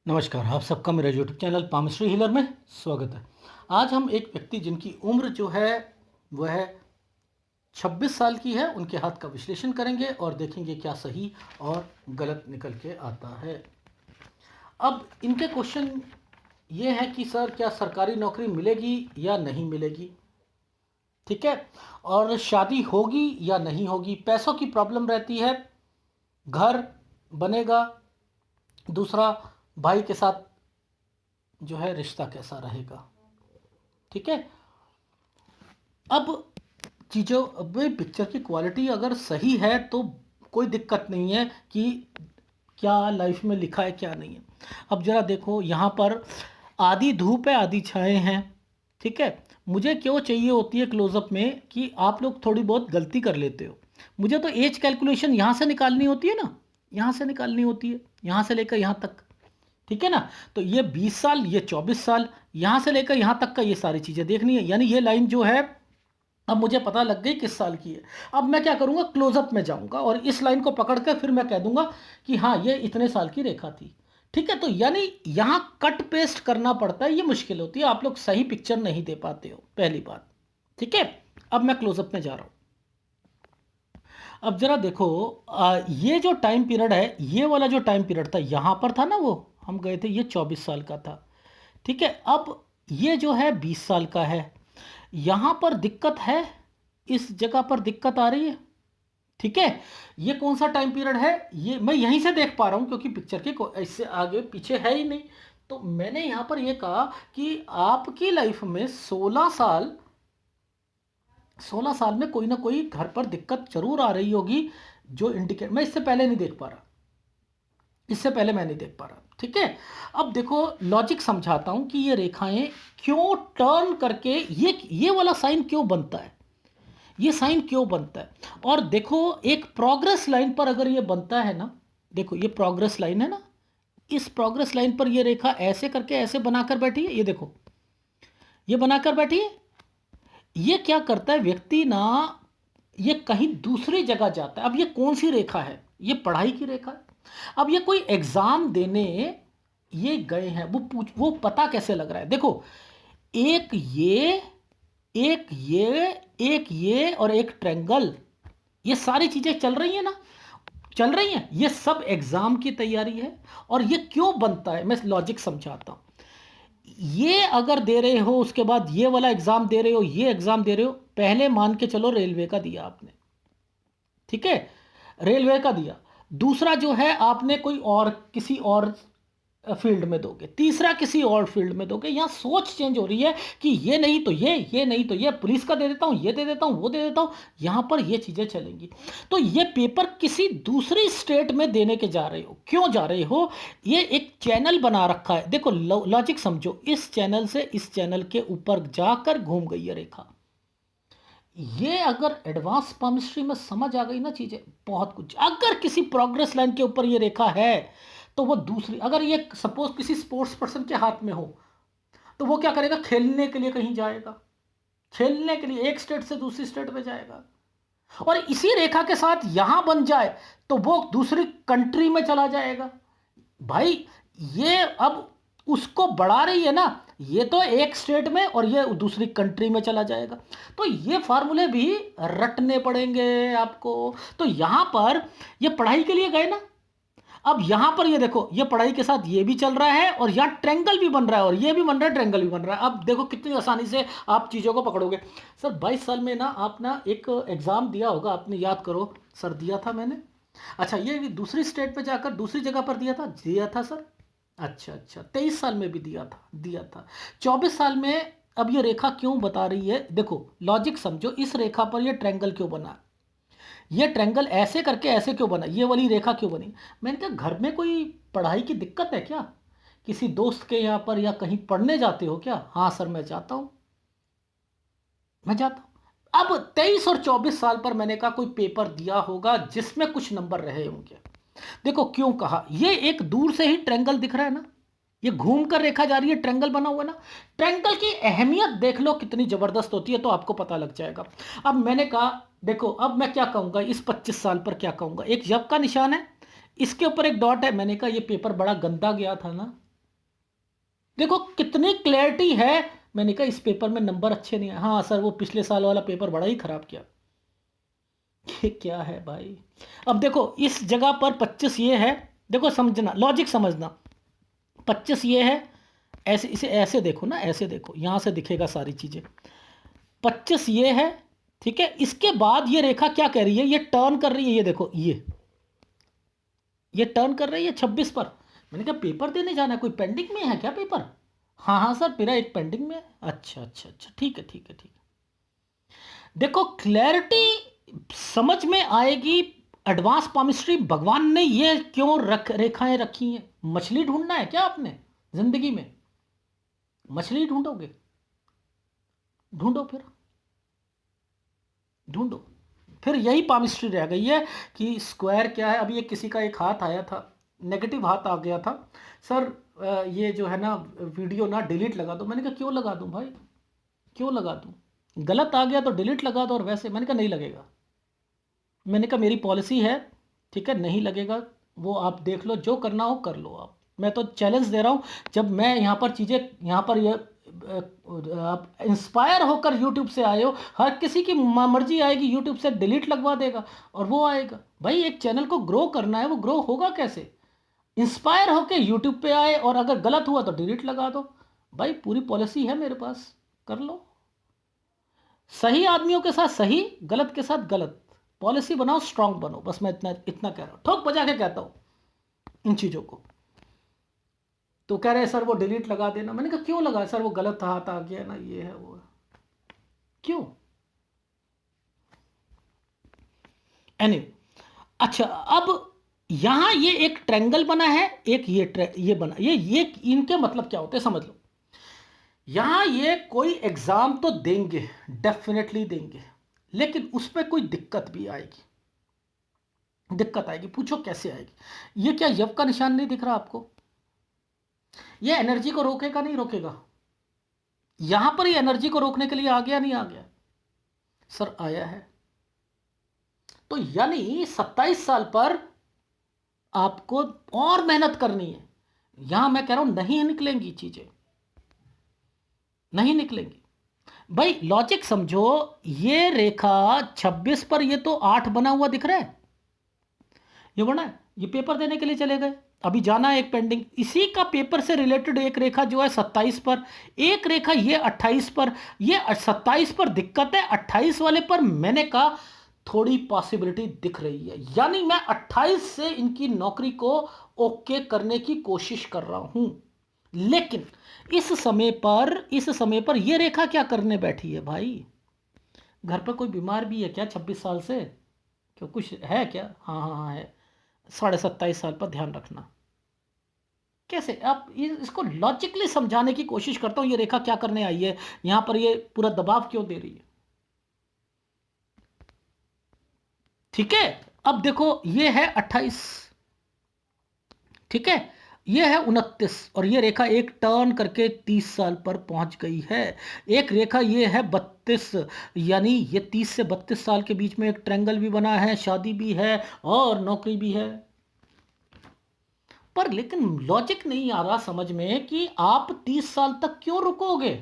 नमस्कार, आप सबका मेरे यूट्यूब चैनल पामिस्ट्री हीलर में स्वागत है। आज हम एक व्यक्ति जिनकी उम्र जो है वह 26 साल की है, उनके हाथ का विश्लेषण करेंगे और देखेंगे क्या सही और गलत निकल के आता है। अब इनके क्वेश्चन ये है कि सर क्या सरकारी नौकरी मिलेगी या नहीं मिलेगी, ठीक है, और शादी होगी या नहीं होगी, पैसों की प्रॉब्लम रहती है, घर बनेगा, दूसरा भाई के साथ जो है रिश्ता कैसा रहेगा, ठीक है। अब चीज़ों अब पिक्चर की क्वालिटी अगर सही है तो कोई दिक्कत नहीं है कि क्या लाइफ में लिखा है क्या नहीं है। अब ज़रा देखो, यहाँ पर आधी धूप है आधी छाएँ हैं, ठीक है। मुझे क्यों चाहिए होती है क्लोजअप में कि आप लोग थोड़ी बहुत गलती कर लेते हो। मुझे तो एज कैलकुलेशन यहाँ से निकालनी होती है ना, यहाँ से निकालनी होती है, यहाँ से लेकर यहाँ तक, ठीक है ना। तो ये 20 साल, ये 24 साल, यहाँ से लेकर यहाँ तक का ये सारी चीज़ें देखनी है। यानी ये लाइन जो है अब मुझे पता लग गई किस साल की है। अब मैं क्या करूँगा, क्लोजअप में जाऊँगा और इस लाइन को पकड़ कर फिर मैं कह दूँगा कि हाँ ये इतने साल की रेखा थी, ठीक है। तो यानी यहाँ कट पेस्ट करना पड़ता है, ये मुश्किल होती है, आप लोग सही पिक्चर नहीं दे पाते हो, पहली बात, ठीक है। अब मैं क्लोजअप में जा रहा हूँ। अब ज़रा देखो, ये जो टाइम पीरियड है, ये वाला जो टाइम पीरियड था यहाँ पर था ना, वो हम गए थे, ये 24 साल का था, ठीक है। अब ये जो है 20 साल का है, यहाँ पर दिक्कत है, इस जगह पर दिक्कत आ रही है, ठीक है। ये कौन सा टाइम पीरियड है, ये मैं यहीं से देख पा रहा हूँ क्योंकि पिक्चर के इससे आगे पीछे है ही नहीं। तो मैंने यहाँ पर ये कहा कि आपकी लाइफ में 16 साल में कोई ना कोई घर पर दिक्कत जरूर आ रही होगी, जो इंडिकेट मैं इससे पहले नहीं देख पा रहा, इससे पहले मैं नहीं देख पा रहा, ठीक है। अब देखो लॉजिक समझाता हूं कि ये रेखाएं क्यों टर्न करके ये वाला साइन क्यों बनता है, ये साइन क्यों बनता है। और देखो एक प्रोग्रेस लाइन पर अगर ये बनता है ना, देखो ये प्रोग्रेस लाइन है ना, इस प्रोग्रेस लाइन पर ये रेखा ऐसे करके ऐसे बनाकर बैठी है, ये देखो ये बनाकर बैठी है। ये क्या करता है व्यक्ति ना, ये कहीं दूसरी जगह जाता है। अब ये कौन सी रेखा है, ये पढ़ाई की रेखा है। अब ये कोई एग्जाम देने ये गए हैं, वो पता कैसे लग रहा है, देखो एक ये एक ये एक ये और एक ट्रायंगल, ये सारी चीजें चल रही हैं ना, चल रही हैं, ये सब एग्जाम की तैयारी है। और ये क्यों बनता है मैं लॉजिक समझाता हूं। ये अगर दे रहे हो, उसके बाद ये वाला एग्जाम दे रहे हो, ये एग्जाम दे रहे हो, पहले मान के चलो रेलवे का दिया आपने, ठीक है, रेलवे का दिया। दूसरा जो है आपने कोई और किसी और फील्ड में दोगे, तीसरा किसी और फील्ड में दोगे। यहां सोच चेंज हो रही है कि ये नहीं तो ये नहीं तो ये, पुलिस का दे देता हूं, ये दे देता हूं, वो दे देता हूं, यहां पर ये चीजें चलेंगी। तो ये पेपर किसी दूसरी स्टेट में देने के जा रहे हो, क्यों जा रहे हो, ये एक चैनल बना रखा है। देखो लॉजिक समझो, इस चैनल से इस चैनल के ऊपर जाकर घूम गई है रेखा। ये अगर एडवांस केमिस्ट्री में समझ आ गई ना चीजें, बहुत कुछ। अगर किसी प्रोग्रेस लाइन के ऊपर ये रेखा है तो वो दूसरी, अगर ये सपोज किसी स्पोर्ट्स पर्सन के हाथ में हो तो वो क्या करेगा, खेलने के लिए कहीं जाएगा, खेलने के लिए एक स्टेट से दूसरी स्टेट में जाएगा। और इसी रेखा के साथ यहां बन जाए तो वो दूसरी कंट्री में चला जाएगा। भाई ये अब उसको बढ़ा रही है ना, ये तो एक स्टेट में और ये दूसरी कंट्री में चला जाएगा। तो ये फार्मूले भी रटने पड़ेंगे आपको। तो यहां पर ये पढ़ाई के लिए गए ना, अब यहां पर ये देखो, ये पढ़ाई के साथ ये भी चल रहा है और यहां ट्रायंगल भी बन रहा है और ये भी बन रहा है, ट्रायंगल भी बन रहा है। अब देखो कितनी आसानी से आप चीजों को पकड़ोगे। सर 22 साल में ना आप ना एक एग्जाम दिया होगा आपने, याद करो सर, दिया था मैंने। अच्छा ये भी दूसरी स्टेट पे जाकर दूसरी जगह पर दिया था सर। अच्छा अच्छा, 23 साल में भी दिया था 24 साल में। अब ये रेखा क्यों बता रही है, देखो लॉजिक समझो, इस रेखा पर ये ट्रायंगल क्यों बना, ये ट्रायंगल ऐसे करके ऐसे क्यों बना, ये वाली रेखा क्यों बनी। मैंने कहा घर में कोई पढ़ाई की दिक्कत है क्या, किसी दोस्त के यहाँ पर या कहीं पढ़ने जाते हो क्या। हाँ सर मैं जाता हूँ, मैं जाता हूँ। अब 23 और 24 साल पर मैंने कहा कोई पेपर दिया होगा जिसमें कुछ नंबर रहे होंगे। देखो क्यों कहा, ये एक दूर से ही ट्रायंगल दिख रहा है ना, ये घूम कर रेखा जा रही है, ट्रायंगल बना हुआ है ना। ट्रायंगल की अहमियत देख लो कितनी जबरदस्त होती है, तो आपको पता लग जाएगा। अब मैंने कहा देखो, अब मैं क्या कहूंगा इस 25 साल पर, क्या कहूंगा, एक जब का निशान है, इसके ऊपर एक डॉट है। मैंने कहा ये पेपर बड़ा गंदा गया था ना, देखो कितनी क्लैरिटी है। मैंने कहा इस पेपर में नंबर अच्छे नहीं है। हाँ सर वो पिछले साल वाला पेपर बड़ा ही खराब किया। ये क्या है भाई। अब देखो इस जगह पर 25 ये है, देखो समझना, लॉजिक समझना। 25 ये है, ऐसे इसे ऐसे देखो ना, ऐसे देखो, यहां से दिखेगा सारी चीजें। 25 ये है, ठीक है। इसके बाद ये रेखा क्या कह रही है, ये टर्न कर रही है, ये देखो ये टर्न कर रही है 26 पर। मैंने कहा पेपर देने जाना है, कोई पेंडिंग में है क्या पेपर? हाँ हाँ सर मेरा एक पेंडिंग में है। अच्छा अच्छा अच्छा, ठीक है ठीक है ठीक है। देखो क्लैरिटी समझ में आएगी। एडवांस पामिस्ट्री, भगवान ने ये क्यों रेखाएं रखी हैं? मछली ढूंढना है क्या आपने जिंदगी में? मछली ढूंढोगे, ढूंढो फिर, ढूंढो फिर। यही पामिस्ट्री रह गई है कि स्क्वायर क्या है। अभी ये किसी का एक हाथ आया था, नेगेटिव हाथ आ गया था, सर ये जो है ना वीडियो ना डिलीट लगा दो। मैंने कहा क्यों लगा दूं भाई, क्यों लगा दूं? गलत आ गया तो डिलीट लगा दो। और वैसे मैंने कहा नहीं लगेगा, मैंने कहा मेरी पॉलिसी है, ठीक है, नहीं लगेगा। वो आप देख लो, जो करना हो कर लो आप। मैं तो चैलेंज दे रहा हूँ, जब मैं यहाँ पर चीज़ें, यहाँ पर ये आप इंस्पायर होकर यूट्यूब से आए हो, हर किसी की मर्जी आएगी यूट्यूब से डिलीट लगवा देगा और वो आएगा। भाई एक चैनल को ग्रो करना है, वो ग्रो होगा कैसे? इंस्पायर होकर यूट्यूब पे आए और अगर गलत हुआ तो डिलीट लगा दो। भाई पूरी पॉलिसी है मेरे पास, कर लो। सही आदमियों के साथ सही, गलत के साथ गलत। पॉलिसी बनाओ, स्ट्रांग बनो, बस मैं इतना इतना कह रहा हूं, ठोक बजा के कहता हूं इन चीजों को। तो कह रहे हैं सर वो डिलीट लगा देना। मैंने कहा क्यों लगा सर, वो गलत हाथ आ गया ना, ये है वो है। क्यों? एनी अच्छा, अब यहां ये एक ट्रायंगल बना है, एक ये बना, ये इनके मतलब क्या होते हैं समझ लो। यहां ये कोई एग्जाम तो देंगे, डेफिनेटली देंगे, लेकिन उस पर कोई दिक्कत भी आएगी, दिक्कत आएगी। पूछो कैसे आएगी? ये क्या यव का निशान नहीं दिख रहा आपको? ये एनर्जी को रोकेगा नहीं रोकेगा? यहां पर ये एनर्जी को रोकने के लिए आ गया नहीं आ गया? सर आया है। तो यानी 27 साल पर आपको और मेहनत करनी है। यहां मैं कह रहा हूं नहीं निकलेंगी चीजें, नहीं निकलेंगी। भाई लॉजिक समझो, ये रेखा 26 पर, ये तो 8 बना हुआ दिख रहा है, ये बना है। ये पेपर देने के लिए चले गए, अभी जाना है एक पेंडिंग। इसी का पेपर से रिलेटेड एक रेखा जो है 27 पर, एक रेखा ये 28 पर। ये 27 पर दिक्कत है, 28 वाले पर मैंने कहा थोड़ी पॉसिबिलिटी दिख रही है। यानी मैं 28 से इनकी नौकरी को ओके करने की कोशिश कर रहा हूं। लेकिन इस समय पर ये रेखा क्या करने बैठी है भाई? घर पर कोई बीमार भी है क्या 26 साल से? क्यों कुछ है क्या? हाँ हाँ हाँ है। 27.5 साल पर ध्यान रखना। कैसे आप इसको लॉजिकली समझाने की कोशिश करता हूं, ये रेखा क्या करने आई है यहां पर, ये पूरा दबाव क्यों दे रही है? ठीक है। अब देखो ये है 28, ठीक है, ये है 29, और ये रेखा एक टर्न करके 30 साल पर पहुंच गई है। एक रेखा ये है 32, यानी ये 30 से 32 साल के बीच में एक ट्रायंगल भी बना है, शादी भी है और नौकरी भी है। पर लेकिन लॉजिक नहीं आ रहा समझ में कि आप 30 साल तक क्यों रुकोगे?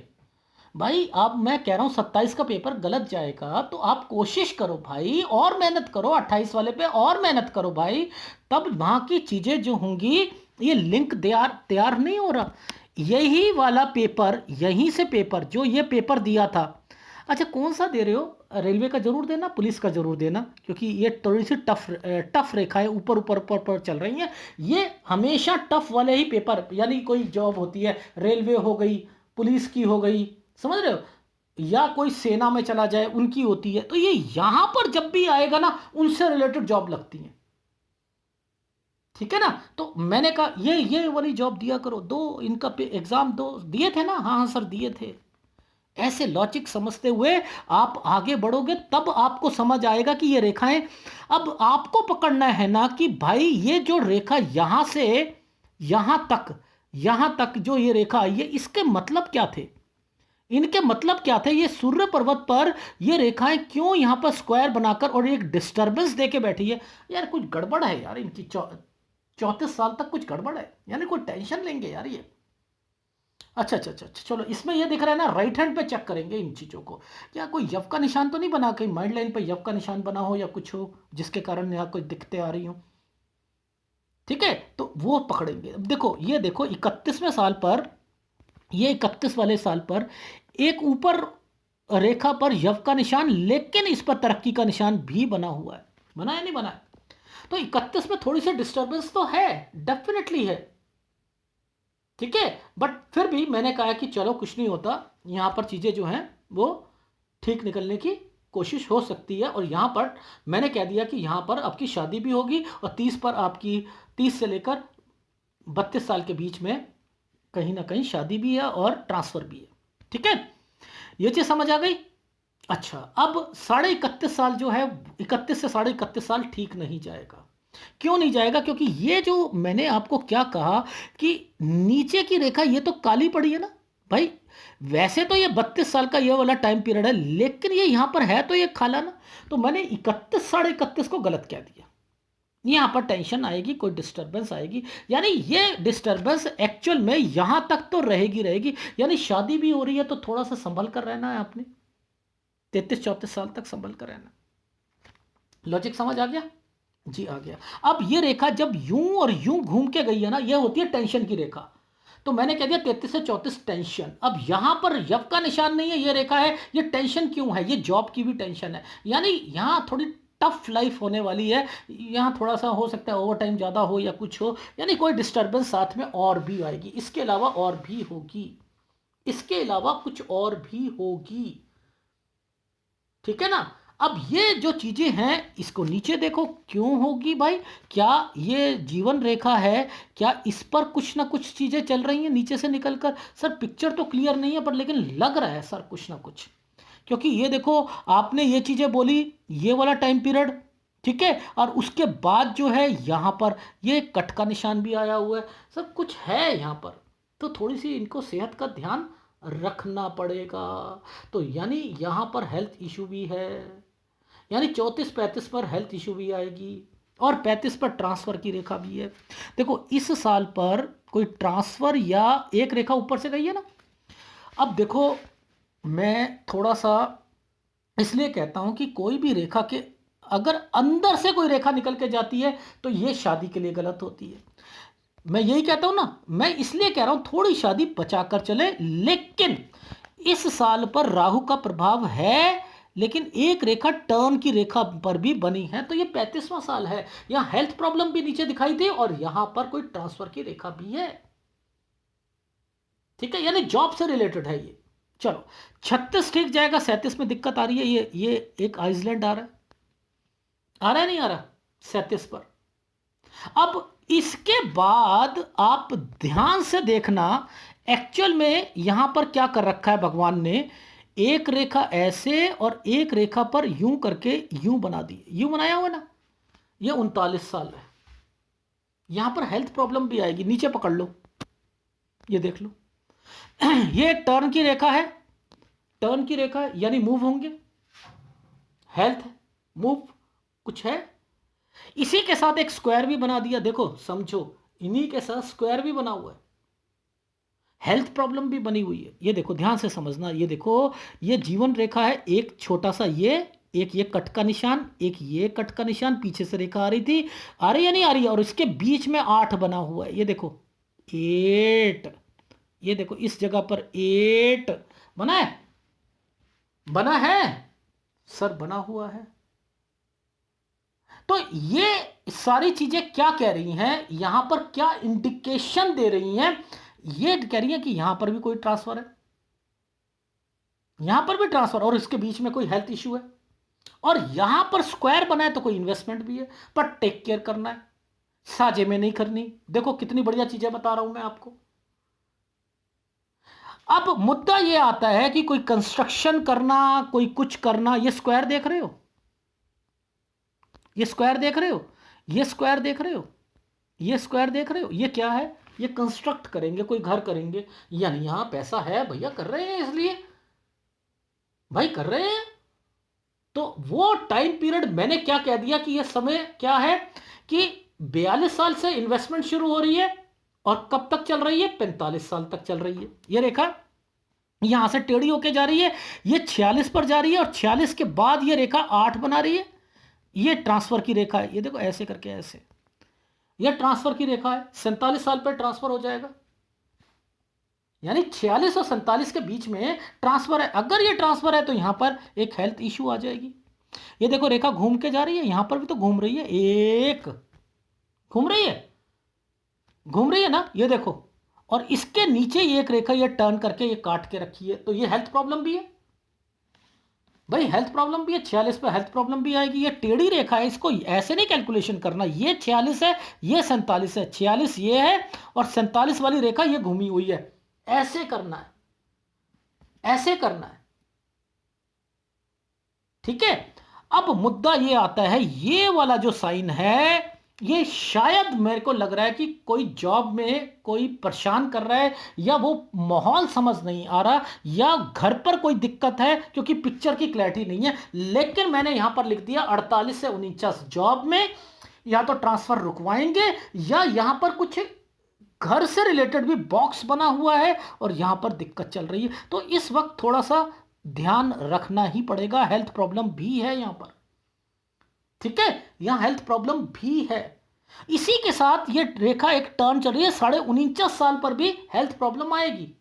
भाई आप, मैं कह रहा हूं 27 का पेपर गलत जाएगा तो आप कोशिश करो भाई, और मेहनत करो 28 वाले पे, और मेहनत करो भाई। तब वहां की चीजें जो होंगी, ये लिंक तैयार तैयार नहीं हो रहा। यही वाला पेपर, यहीं से पेपर, जो ये पेपर दिया था। अच्छा कौन सा दे रहे हो? रेलवे का जरूर देना, पुलिस का जरूर देना, क्योंकि ये थोड़ी सी टफ रेखाएं ऊपर ऊपर ऊपर ऊपर चल रही हैं। ये हमेशा टफ वाले ही पेपर, यानी कोई जॉब होती है, रेलवे हो गई, पुलिस की हो गई, समझ रहे हो, या कोई सेना में चला जाए उनकी होती है, तो ये यहां पर जब भी आएगा ना, उनसे रिलेटेड जॉब लगती है। ठीक है ना? तो मैंने कहा ये वाली जॉब दिया करो, दो इनका एग्जाम दो, दिए थे ना? हाँ हाँ सर दिए थे। ऐसे लॉजिक समझते हुए आप आगे बढ़ोगे, तब आपको समझ आएगा कि ये रेखाएं, अब आपको पकड़ना है ना कि भाई ये जो रेखा यहां से यहां तक, यहां तक जो ये रेखा आई है, इसके मतलब क्या थे? इनके मतलब क्या थे? ये सूर्य पर्वत पर ये रेखाएं क्यों यहां पर स्क्वायर बनाकर और एक डिस्टरबेंस देके बैठी है? यार कुछ गड़बड़ है यार इनकी, 34 साल तक कुछ गड़बड़ है, यानी कोई टेंशन लेंगे यार ये। अच्छा अच्छा अच्छा अच्छा, चलो इसमें ये दिख रहा है ना, राइट हैंड पे चेक करेंगे इन चीज़ों को। क्या कोई यव का निशान तो नहीं बना, कहीं माइंड लाइन पे यव का निशान बना हो या कुछ हो जिसके कारण यहाँ कोई दिक्कतें आ रही हो? ठीक है, तो वो पकड़ेंगे। अब देखो, ये देखो 31वें साल पर, ये 31 वाले साल पर एक ऊपर रेखा पर यव का निशान, लेकिन इस पर तरक्की का निशान भी बना हुआ है। बना है नहीं बना है? तो 31 में थोड़ी सी डिस्टर्बेंस तो है, डेफिनेटली है। ठीक है, बट फिर भी मैंने कहा कि चलो कुछ नहीं होता, यहां पर चीजें जो हैं वो ठीक निकलने की कोशिश हो सकती है। और यहां पर मैंने कह दिया कि यहां पर आपकी शादी भी होगी, और 30 पर आपकी, 30 से लेकर 32 साल के बीच में कहीं ना कहीं शादी भी है और ट्रांसफर भी है। ठीक है, ये चीज समझ आ गई? अच्छा, अब 31.5 साल जो है, 31 से 31.5 साल ठीक नहीं जाएगा। क्यों नहीं जाएगा? क्योंकि ये जो मैंने आपको क्या कहा कि नीचे की रेखा ये तो काली पड़ी है ना भाई। वैसे तो ये 32 साल का ये वाला टाइम पीरियड है, लेकिन ये यहां पर है तो ये खाला ना। तो मैंने 31 31.5 को गलत कह दिया। यहां पर टेंशन आएगी, कोई डिस्टरबेंस आएगी, यानी ये डिस्टरबेंस एक्चुअल में यहां तक तो रहेगी रहेगी। यानी शादी भी हो रही है तो थोड़ा सा संभल कर रहना है आपने, 33 34 साल तक संभल कर रहना। लॉजिक समझ आ गया? जी आ गया। अब ये रेखा जब यूं और यूं घूम के गई है ना, ये होती है टेंशन की रेखा। तो मैंने कह दिया 33 से 34 टेंशन। अब यहां पर यव का निशान नहीं है, ये रेखा है, ये टेंशन क्यों है? ये जॉब की भी टेंशन है, यानी यहां थोड़ी टफ लाइफ होने वाली है। यहां थोड़ा सा हो सकता है ओवर टाइम ज़्यादा हो या कुछ हो, यानी कोई डिस्टर्बेंस साथ में और भी आएगी, इसके अलावा और भी होगी, इसके अलावा कुछ और भी होगी। ठीक है ना? अब ये जो चीजें हैं इसको नीचे देखो, क्यों होगी भाई? क्या ये जीवन रेखा है? क्या इस पर कुछ ना कुछ चीजें चल रही हैं नीचे से निकलकर? सर पिक्चर तो क्लियर नहीं है, पर लेकिन लग रहा है सर कुछ ना कुछ। क्योंकि ये देखो, आपने ये चीजें बोली, ये वाला टाइम पीरियड, ठीक है, और उसके बाद जो है यहां पर ये कट का निशान भी आया हुआ है। सर कुछ है यहां पर, तो थोड़ी सी इनको सेहत का ध्यान रखना पड़ेगा। तो यानी यहां पर हेल्थ इशू भी है, यानी 34 35 पर हेल्थ इशू भी आएगी, और 35 पर ट्रांसफर की रेखा भी है। देखो इस साल पर कोई ट्रांसफर या एक रेखा ऊपर से गई है ना। अब देखो, मैं थोड़ा सा इसलिए कहता हूं कि कोई भी रेखा के अगर अंदर से कोई रेखा निकल के जाती है तो ये शादी के लिए गलत होती है। मैं यही कहता हूं ना, मैं इसलिए कह रहा हूं थोड़ी शादी बचाकर चले। लेकिन इस साल पर राहु का प्रभाव है, लेकिन एक रेखा टर्न की रेखा पर भी बनी है, तो ये 35वां साल है। यहां हेल्थ प्रॉब्लम भी नीचे दिखाई दे और यहां पर कोई ट्रांसफर की रेखा भी है। ठीक है, यानी जॉब से रिलेटेड है ये। चलो 36 ठीक जाएगा, 37 में दिक्कत आ रही है। ये एक आइसलैंड आ रहा है, आ रहा है नहीं आ रहा 37 पर। अब इसके बाद आप ध्यान से देखना, एक्चुअल में यहां पर क्या कर रखा है भगवान ने, एक रेखा ऐसे और एक रेखा पर यूं करके यूं बना दी, यूं बनाया हुआ ना। ये 39 साल है। यहां पर हेल्थ प्रॉब्लम भी आएगी, नीचे पकड़ लो, ये देख लो। ये टर्न की रेखा है, टर्न की रेखा है, यानी मूव होंगे, हेल्थ मूव कुछ है। इसी के साथ एक स्क्वायर भी बना दिया, देखो समझो, इन्हीं के साथ स्क्वायर भी बना हुआ है, हेल्थ प्रॉब्लम भी बनी हुई है। ये देखो ध्यान से समझना, ये देखो, ये जीवन रेखा है, एक छोटा सा ये कट का निशान, एक ये कट का निशान, पीछे से रेखा आ रही थी, आ रही है नहीं आ रही है, और इसके बीच में 8 बना हुआ है, ये देखो 8, ये देखो इस जगह पर 8 बना है, बना है सर, बना हुआ है। तो ये सारी चीजें क्या कह रही हैं, यहां पर क्या इंडिकेशन दे रही हैं? ये कह रही है कि यहां पर भी कोई ट्रांसफर है, यहां पर भी ट्रांसफर, और इसके बीच में कोई हेल्थ इश्यू है, और यहां पर स्क्वायर बना है तो कोई इन्वेस्टमेंट भी है, पर टेक केयर करना है, साजे में नहीं करनी। देखो कितनी बढ़िया चीजें बता रहा हूं मैं आपको। अब मुद्दा ये आता है कि कोई कंस्ट्रक्शन करना, कोई कुछ करना, ये स्क्वायर देख रहे हो, ये स्क्वायर देख रहे हो, ये स्क्वायर देख रहे हो, ये स्क्वायर देख रहे हो, ये क्या है? ये कंस्ट्रक्ट करेंगे, कोई घर करेंगे, यानी यहां पैसा है भैया, कर रहे हैं, इसलिए भाई कर रहे हैं। तो वो टाइम पीरियड मैंने क्या कह दिया कि ये समय क्या है कि 42 साल से इन्वेस्टमेंट शुरू हो रही है, और कब तक चल रही है? 45 साल तक चल रही है। ये रेखा यहां से टेढ़ी होके जा रही है, ये 46 पर जा रही है और 46 के बाद ये रेखा 8 बना रही है। ये ट्रांसफर की रेखा है, ये देखो ऐसे करके ऐसे, ये ट्रांसफर की रेखा है। 47 साल पर ट्रांसफर हो जाएगा, यानी 46 और 47 के बीच में ट्रांसफर है। अगर ये ट्रांसफर है तो यहां पर एक हेल्थ इश्यू आ जाएगी। ये देखो रेखा घूम के जा रही है, यहां पर भी तो घूम रही है, एक घूम रही है, घूम रही है ना, ये देखो। और इसके नीचे ये एक रेखा ये टर्न करके ये काट के रखी है, तो ये हेल्थ प्रॉब्लम भी है भाई, हेल्थ प्रॉब्लम भी है। 46 पे हेल्थ प्रॉब्लम भी आएगी। ये टेढ़ी रेखा है, इसको ऐसे नहीं कैलकुलेशन करना। ये 46 है, ये 47 है, 46 ये है और 47 वाली रेखा ये घूमी हुई है, ऐसे करना है, ऐसे करना है, ठीक है। अब मुद्दा ये आता है, ये वाला जो साइन है, ये शायद मेरे को लग रहा है कि कोई जॉब में कोई परेशान कर रहा है, या वो माहौल समझ नहीं आ रहा, या घर पर कोई दिक्कत है, क्योंकि पिक्चर की क्लैरिटी नहीं है। लेकिन मैंने यहां पर लिख दिया 48 से 49 जॉब में या तो ट्रांसफर रुकवाएंगे, या यहां पर कुछ घर से रिलेटेड भी बॉक्स बना हुआ है और यहां पर दिक्कत चल रही है। तो इस वक्त थोड़ा सा ध्यान रखना ही पड़ेगा, हेल्थ प्रॉब्लम भी है यहां पर, ठीक है, यहां हेल्थ प्रॉब्लम भी है। इसी के साथ ये रेखा एक टर्न चल रही है, 49.5 साल पर भी हेल्थ प्रॉब्लम आएगी,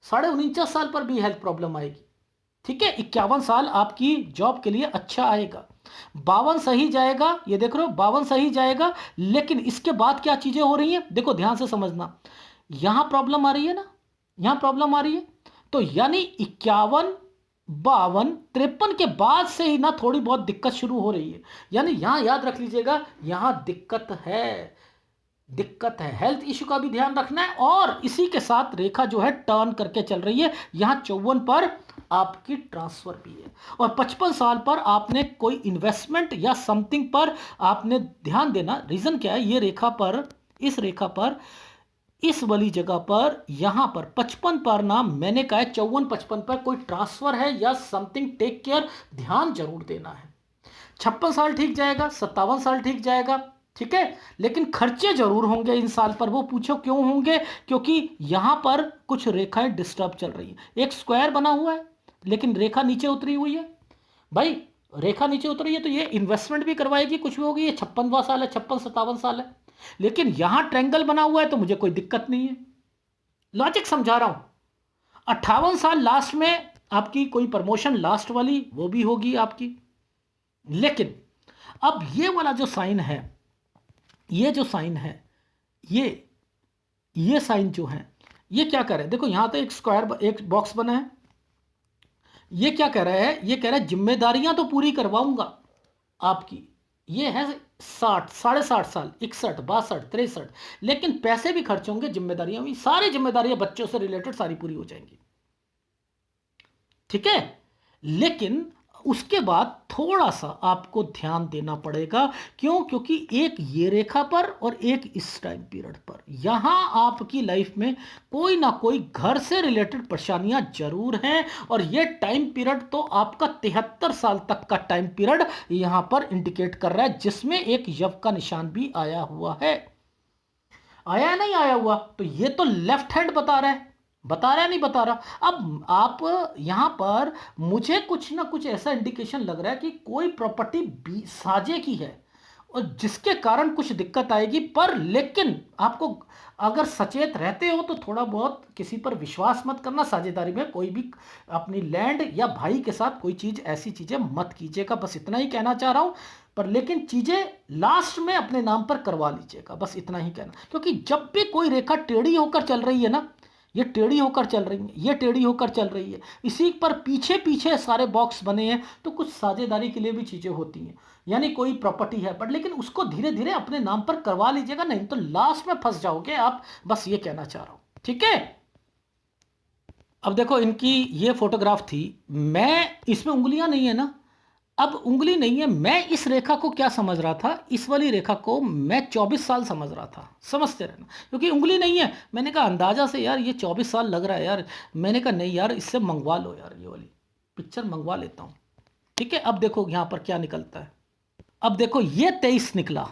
49.5 साल पर भी हेल्थ प्रॉब्लम आएगी, ठीक है। 51 साल आपकी जॉब के लिए अच्छा आएगा, 52 सही जाएगा, ये देख रहे हो 52 सही जाएगा। लेकिन इसके बाद क्या चीजें हो रही हैं, देखो ध्यान से समझना। यहां प्रॉब्लम आ रही है ना, यहां प्रॉब्लम आ रही है, तो यानी 51, 52, 53 के बाद से ही ना थोड़ी बहुत दिक्कत शुरू हो रही है। यानी यहां याद रख लीजिएगा, यहां दिक्कत है, दिक्कत है। हेल्थ इश्यू का भी ध्यान रखना है। और इसी के साथ रेखा जो है टर्न करके चल रही है, यहां 54 पर आपकी ट्रांसफर भी है, और 55 साल पर आपने कोई इन्वेस्टमेंट या समथिंग पर आपने ध्यान देना। रीजन क्या है, ये रेखा पर, इस रेखा पर, इस वाली जगह पर, यहां पर 55 पर ना, मैंने कहा 54-55 पर कोई ट्रांसफर है या समथिंग, टेक केयर, ध्यान जरूर देना है। 56 साल ठीक जाएगा, 57 साल ठीक जाएगा, ठीक है। लेकिन खर्चे जरूर होंगे इन साल पर। वो पूछो क्यों होंगे, क्योंकि यहां पर कुछ रेखाएं डिस्टर्ब चल रही हैं। एक स्क्वायर बना हुआ है लेकिन रेखा नीचे उतरी हुई है भाई, रेखा नीचे उतरी है तो ये इन्वेस्टमेंट भी करवाएगी, कुछ भी होगी। ये 56वां साल है, 56-57 साल है, लेकिन यहां ट्रायंगल बना हुआ है तो मुझे कोई दिक्कत नहीं है। लॉजिक समझा रहा हूं। 58 साल लास्ट में आपकी कोई प्रमोशन लास्ट वाली वो भी होगी आपकी। लेकिन अब ये वाला जो साइन है, ये जो साइन है, ये साइन जो है, ये क्या कर रहे हैं, देखो यहां तो एक स्क्वायर, एक बॉक्स बना है। ये क्या कह रहा है, ये कह रहा है जिम्मेदारियां तो पूरी करवाऊंगा आपकी। ये है 60, 60.5 साल, 61, 62, 63, लेकिन पैसे भी खर्च होंगे, जिम्मेदारियां भी, सारी जिम्मेदारियां बच्चों से रिलेटेड सारी पूरी हो जाएंगी, ठीक है। लेकिन उसके बाद थोड़ा सा आपको ध्यान देना पड़ेगा। क्यों? क्योंकि एक ये रेखा पर और एक इस टाइम पीरियड पर, यहां आपकी लाइफ में कोई ना कोई घर से रिलेटेड परेशानियां जरूर हैं। और ये टाइम पीरियड तो आपका 73 साल तक का टाइम पीरियड यहां पर इंडिकेट कर रहा है, जिसमें एक यव का निशान भी आया हुआ है। आया है नहीं आया हुआ, तो ये तो लेफ्ट हैंड बता रहा है, बता रहा है नहीं बता रहा। अब आप यहां पर, मुझे कुछ ना कुछ ऐसा इंडिकेशन लग रहा है कि कोई प्रॉपर्टी साझे की है और जिसके कारण कुछ दिक्कत आएगी। पर लेकिन आपको अगर सचेत रहते हो तो थोड़ा बहुत किसी पर विश्वास मत करना, साझेदारी में कोई भी अपनी लैंड या भाई के साथ कोई चीज, ऐसी चीजें मत कीजिएगा, बस इतना ही कहना चाह रहा हूं। पर लेकिन चीजें लास्ट में अपने नाम पर करवा लीजिएगा, बस इतना ही कहना। क्योंकि जब भी कोई रेखा टेढ़ी होकर चल रही है ना, ये टेढ़ी होकर चल रही है, ये टेढ़ी होकर चल रही है, इसी पर पीछे पीछे सारे बॉक्स बने हैं, तो कुछ साझेदारी के लिए भी चीजें होती हैं। यानी कोई प्रॉपर्टी है, बट लेकिन उसको धीरे धीरे अपने नाम पर करवा लीजिएगा, नहीं तो लास्ट में फंस जाओगे आप, बस ये कहना चाह रहा हूं, ठीक है। अब देखो इनकी ये फोटोग्राफ थी, मैं इसमें उंगलियां नहीं है ना, अब उंगली नहीं है, मैं इस रेखा को क्या समझ रहा था, इस वाली रेखा को मैं 24 साल समझ रहा था, समझते रहना, क्योंकि उंगली नहीं है। मैंने कहा अंदाजा से यार ये 24 साल लग रहा है यार, मैंने कहा नहीं यार इससे मंगवा लो यार, ये वाली पिक्चर मंगवा लेता हूँ, ठीक है। अब देखो यहाँ पर क्या निकलता है, अब देखो ये 23 निकला,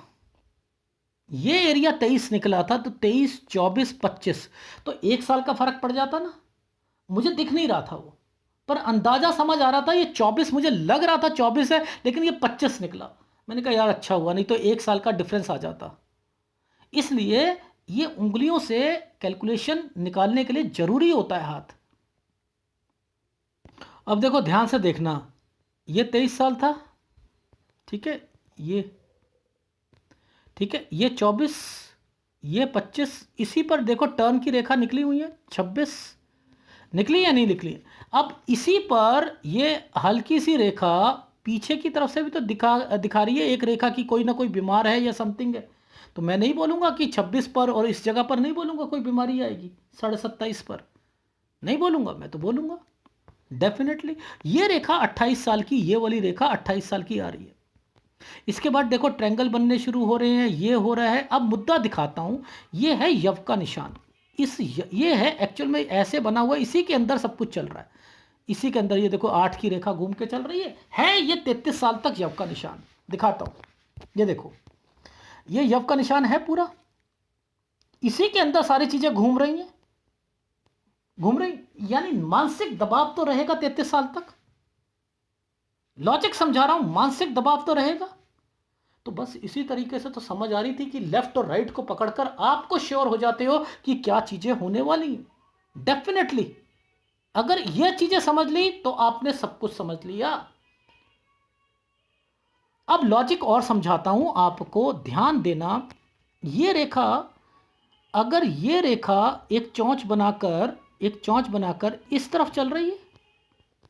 ये एरिया 23 निकला था, तो 23, 24, 25, तो 1 साल का फर्क पड़ जाता ना। मुझे दिख नहीं रहा था वो, पर अंदाजा समझ आ रहा था ये 24, मुझे लग रहा था 24 है, लेकिन ये 25 निकला। मैंने कहा यार अच्छा हुआ, नहीं तो 1 साल का डिफरेंस आ जाता। इसलिए ये उंगलियों से कैलकुलेशन निकालने के लिए जरूरी होता है हाथ। अब देखो ध्यान से देखना, ये 23 साल था, ठीक है, ये ठीक है, ये 24, ये 25, इसी पर देखो टर्न की रेखा निकली हुई है, 26 निकली या नहीं निकली। अब इसी पर ये हल्की सी रेखा पीछे की तरफ से भी तो दिखा रही है, एक रेखा की कोई ना कोई बीमार है या समथिंग है। तो मैं नहीं बोलूंगा कि 26 पर और इस जगह पर नहीं बोलूंगा कोई बीमारी आएगी, 27.5 पर नहीं बोलूंगा, मैं तो बोलूंगा डेफिनेटली ये रेखा 28 साल की, ये वाली रेखा 28 साल की आ रही है। इसके बाद देखो ट्रायंगल बनने शुरू हो रहे हैं, ये हो रहा है। अब मुद्दा दिखाता हूं, ये है यव का निशान। ये है एक्चुअल में ऐसे बना हुआ, इसी के अंदर सब कुछ चल रहा है, इसी के अंदर। ये देखो 8 की रेखा घूम के चल रही है ये 33 साल तक यव का निशान। दिखाता हूं, ये देखो, ये यव का निशान है पूरा, इसी के अंदर सारी चीजें घूम रही हैं, यानी मानसिक दबाव तो रहेगा 33 साल तक। लॉजिक समझा रहा हूं, मानसिक दबाव तो रहेगा। तो बस इसी तरीके से तो समझ आ रही थी कि लेफ्ट और राइट को पकड़कर आपको श्योर हो जाते हो कि क्या चीजें होने वाली। डेफिनेटली अगर यह चीजें समझ ली तो आपने सब कुछ समझ लिया। अब लॉजिक और समझाता हूं आपको, ध्यान देना। ये रेखा, अगर ये रेखा एक चौंच बनाकर इस तरफ चल रही है,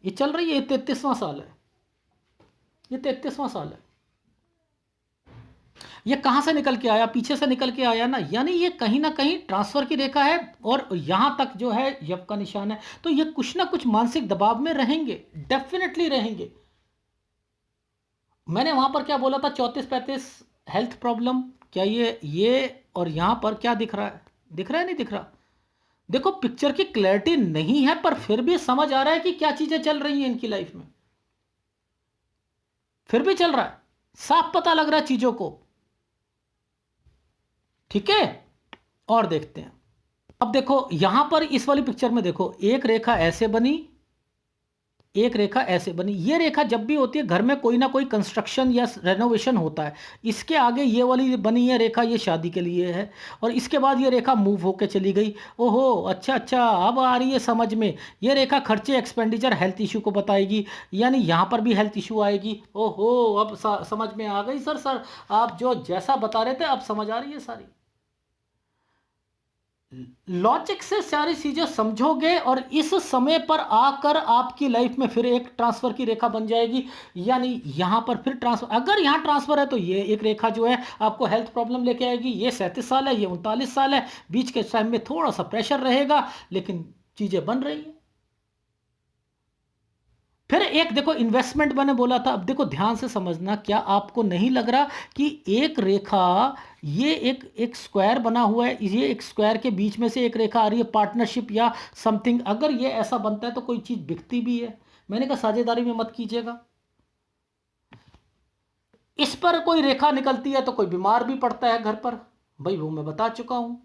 ये चल रही है, ये 33वां साल है, ये 33वां साल है। ये कहां से निकल के आया? पीछे से निकल के आया ना, यानी ये कहीं ना कहीं ट्रांसफर की रेखा है और यहां तक जो है यव का निशान है। तो ये कुछ ना कुछ मानसिक दबाव में रहेंगे, डेफिनेटली रहेंगे। मैंने वहां पर क्या बोला था, 34-35 हेल्थ प्रॉब्लम, क्या ये और यहां पर क्या दिख रहा है? दिख रहा है नहीं दिख रहा? देखो पिक्चर की क्लैरिटी नहीं है, पर फिर भी समझ आ रहा है कि क्या चीजें चल रही हैं इनकी लाइफ में, फिर भी चल रहा है, साफ पता लग रहा है चीजों को। ठीक है, और देखते हैं। अब देखो यहां पर इस वाली पिक्चर में देखो, एक रेखा ऐसे बनी, एक रेखा ऐसे बनी। ये रेखा जब भी होती है घर में कोई ना कोई कंस्ट्रक्शन या रेनोवेशन होता है। इसके आगे ये वाली बनी है रेखा, ये शादी के लिए है, और इसके बाद ये रेखा मूव होके चली गई। ओहो, अच्छा अच्छा, अब आ रही है समझ में। ये रेखा खर्चे, एक्सपेंडिचर, हेल्थ इशू को बताएगी, यानी यहां पर भी हेल्थ इशू आएगी। ओहो, अब समझ में आ गई सर, आप जो जैसा बता रहे थे अब समझ आ रही है सारी। लॉजिक से सारी चीजें समझोगे और इस समय पर आकर आपकी लाइफ में फिर एक ट्रांसफर की रेखा बन जाएगी। यानी यहां पर फिर ट्रांसफर, अगर यहां ट्रांसफर है तो ये एक रेखा जो है आपको हेल्थ प्रॉब्लम लेके आएगी। ये 37 साल है, ये 39 साल है, बीच के टाइम में थोड़ा सा प्रेशर रहेगा, लेकिन चीजें बन रही है। फिर एक देखो इन्वेस्टमेंट मैंने बोला था। अब देखो ध्यान से समझना, क्या आपको नहीं लग रहा कि एक रेखा, ये एक स्क्वायर बना हुआ है, ये एक स्क्वायर के बीच में से एक रेखा आ रही है, पार्टनरशिप या समथिंग। अगर ये ऐसा बनता है तो कोई चीज बिकती भी है। मैंने कहा साझेदारी में मत कीजिएगा। इस पर कोई रेखा निकलती है तो कोई बीमार भी पड़ता है घर पर, भाई वो मैं बता चुका हूं।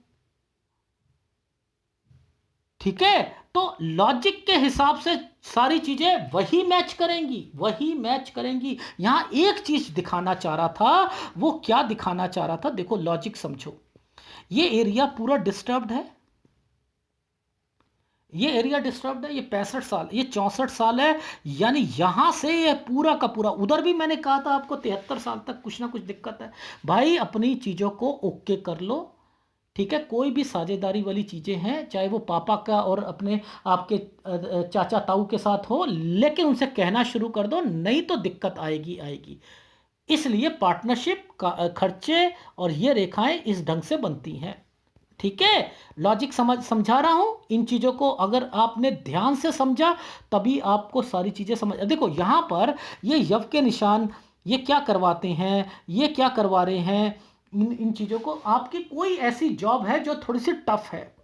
ठीक है, तो लॉजिक के हिसाब से सारी चीजें वही मैच करेंगी, वही मैच करेंगी। यहां एक चीज दिखाना चाह रहा था, वो क्या दिखाना चाह रहा था, देखो लॉजिक समझो। ये एरिया पूरा डिस्टर्ब्ड है, ये एरिया डिस्टर्ब्ड है, ये 65 साल, ये 64 साल है, यानी यहां से ये पूरा का पूरा। उधर भी मैंने कहा था आपको 73 साल तक कुछ ना कुछ दिक्कत है। भाई अपनी चीजों को ओके कर लो, ठीक है। कोई भी साझेदारी वाली चीज़ें हैं, चाहे वो पापा का और अपने आपके चाचा ताऊ के साथ हो, लेकिन उनसे कहना शुरू कर दो, नहीं तो दिक्कत आएगी आएगी। इसलिए पार्टनरशिप का खर्चे और ये रेखाएं इस ढंग से बनती हैं। ठीक है, लॉजिक समझा रहा हूं। इन चीज़ों को अगर आपने ध्यान से समझा तभी आपको सारी चीज़ें समझ। देखो यहां पर ये यव के निशान, ये क्या करवाते हैं, ये क्या करवा रहे हैं, इन चीज़ों को। आपकी कोई ऐसी जॉब है जो थोड़ी सी टफ है,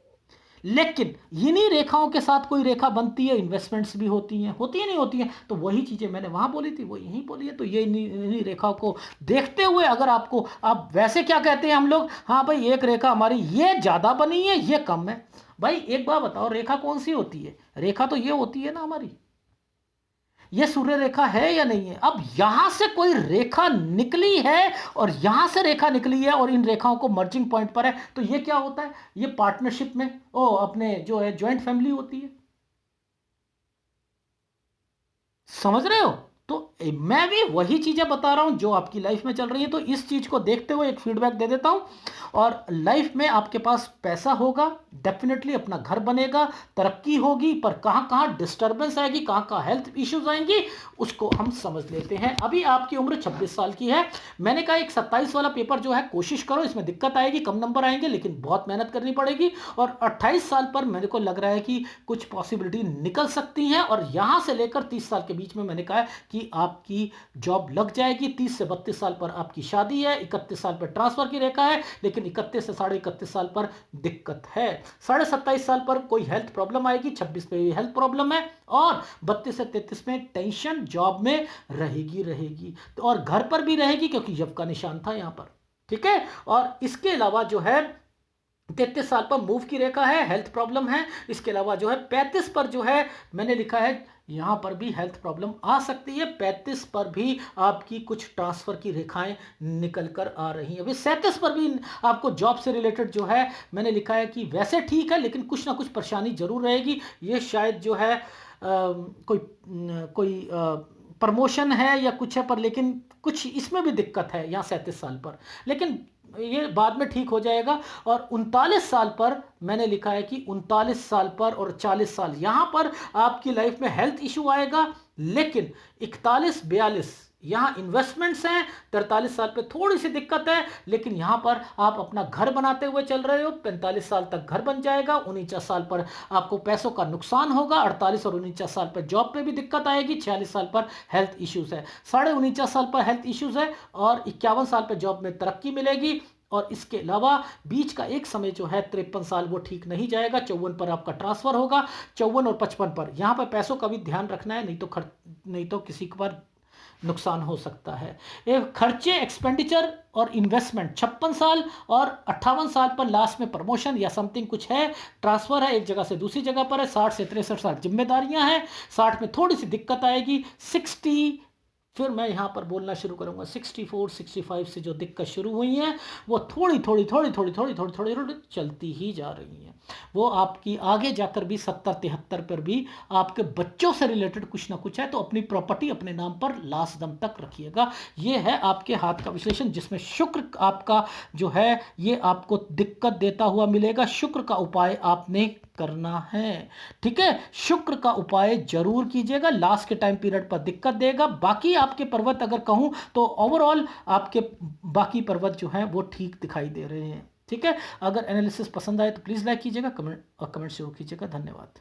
लेकिन इन्हीं रेखाओं के साथ कोई रेखा बनती है, इन्वेस्टमेंट्स भी होती है नहीं होती हैं, तो वही चीज़ें मैंने वहाँ बोली थी वो यहीं बोली है। तो ये इन्हीं इन्हीं रेखाओं को देखते हुए अगर आपको, आप वैसे क्या कहते हैं हम लोग, हाँ भाई एक रेखा हमारी ये ज़्यादा बनी है ये कम है। भाई एक बात बताओ, रेखा कौन सी होती है? रेखा तो ये होती है ना हमारी, ये सूर्य रेखा है या नहीं है? अब यहां से कोई रेखा निकली है और यहां से रेखा निकली है और इन रेखाओं को मर्जिंग पॉइंट पर है, तो ये क्या होता है? ये पार्टनरशिप में ओ अपने जो है ज्वाइंट फैमिली होती है। समझ रहे हो? तो मैं भी वही चीजें बता रहा हूं जो आपकी लाइफ में चल रही है। तो इस चीज को देखते हुए एक फीडबैक दे देता हूं। और लाइफ में आपके पास पैसा होगा, डेफिनेटली अपना घर बनेगा, तरक्की होगी, पर कहां कहां डिस्टर्बेंस आएगी, कहां कहां हेल्थ इश्यूज आएंगी, उसको हम समझ लेते हैं। अभी आपकी उम्र 26 साल की है। मैंने कहा एक 27 वाला पेपर जो है कोशिश करो, इसमें दिक्कत आएगी, कम नंबर आएंगे, लेकिन बहुत मेहनत करनी पड़ेगी। और 28 साल पर मेरे को लग रहा है कि कुछ पॉसिबिलिटी निकल सकती है। और यहां से लेकर 30 साल के बीच में मैंने कहा है कि आपकी जॉब लग जाएगी। 30 से 32 साल पर आपकी शादी है, 31 साल पर ट्रांसफर की रेखा है, लेकिन 31 से 31.5 साल पर दिक्कत है। 27.5 साल पर कोई हेल्थ प्रॉब्लम आएगी, 26 पे हेल्थ प्रॉब्लम है, और 32 से 33 में टेंशन जॉब में रहेगी तो, और घर पर भी रहेगी क्योंकि जब का निशान था यहां पर। ठीक है। और इसके अलावा जो है 33 साल पर मूव की रेखा है, हेल्थ प्रॉब्लम है। इसके अलावा जो है 35 पर जो है मैंने लिखा है यहां पर भी हेल्थ प्रॉब्लम आ सकती है। 35 पर भी आपकी कुछ ट्रांसफर की रेखाएं निकल कर आ रही हैं। अभी 37 पर भी आपको जॉब से रिलेटेड जो है मैंने लिखा है कि वैसे ठीक है, लेकिन कुछ ना कुछ परेशानी जरूर रहेगी। ये शायद जो है कोई प्रमोशन है या कुछ है, पर लेकिन कुछ इसमें भी दिक्कत है यहाँ 37 साल पर, लेकिन ये बाद में ठीक हो जाएगा। और 39 साल पर मैंने लिखा है कि 39 साल पर और 40 साल यहां पर आपकी लाइफ में हेल्थ इशू आएगा, लेकिन 41-42 यहां इन्वेस्टमेंट्स हैं। 43 साल पे थोड़ी सी दिक्कत है, लेकिन यहां पर आप अपना घर बनाते हुए चल रहे हो। 45 साल तक घर बन जाएगा। 49 साल पर आपको पैसों का नुकसान होगा। 48 और 49 साल पर जॉब पे भी दिक्कत आएगी। 46 साल पर हेल्थ इश्यूज है। 49.5 साल पर हेल्थ इश्यूज है, और 51 साल पर जॉब में तरक्की मिलेगी। और इसके अलावा बीच का एक समय जो है 53 साल, वो ठीक नहीं जाएगा। 54 पर आपका ट्रांसफर होगा। 54 और 55 पर यहां पर पैसों का भी ध्यान रखना है, नहीं तो किसी पर नुकसान हो सकता है। एक खर्चे, एक्सपेंडिचर और इन्वेस्टमेंट 56 साल और 58 साल पर लास्ट में प्रमोशन या समथिंग कुछ है, ट्रांसफर है, एक जगह से दूसरी जगह पर है। 60 से 63 साल जिम्मेदारियां हैं। 60 में थोड़ी सी दिक्कत आएगी। 60, फिर मैं यहां पर बोलना शुरू करूंगा 64 65 से जो दिक्कत शुरू हुई है वो थोड़ी चलती ही जा रही है। वो आपकी आगे जाकर भी 70-73 पर भी आपके बच्चों से रिलेटेड कुछ ना कुछ है, तो अपनी प्रॉपर्टी अपने नाम पर लास्ट दम तक रखिएगा। ये है आपके हाथ का विश्लेषण, जिसमें शुक्र आपका जो है ये आपको दिक्कत देता हुआ मिलेगा। शुक्र का उपाय आपने करना है। ठीक है, शुक्र का उपाय जरूर कीजिएगा। लास्ट के टाइम पीरियड पर दिक्कत देगा। बाकी आपके पर्वत अगर कहूं तो ओवरऑल आपके बाकी पर्वत जो हैं वो ठीक दिखाई दे रहे हैं। ठीक है, अगर एनालिसिस पसंद आए तो प्लीज लाइक कीजिएगा, कमेंट जरूर कीजिएगा। धन्यवाद।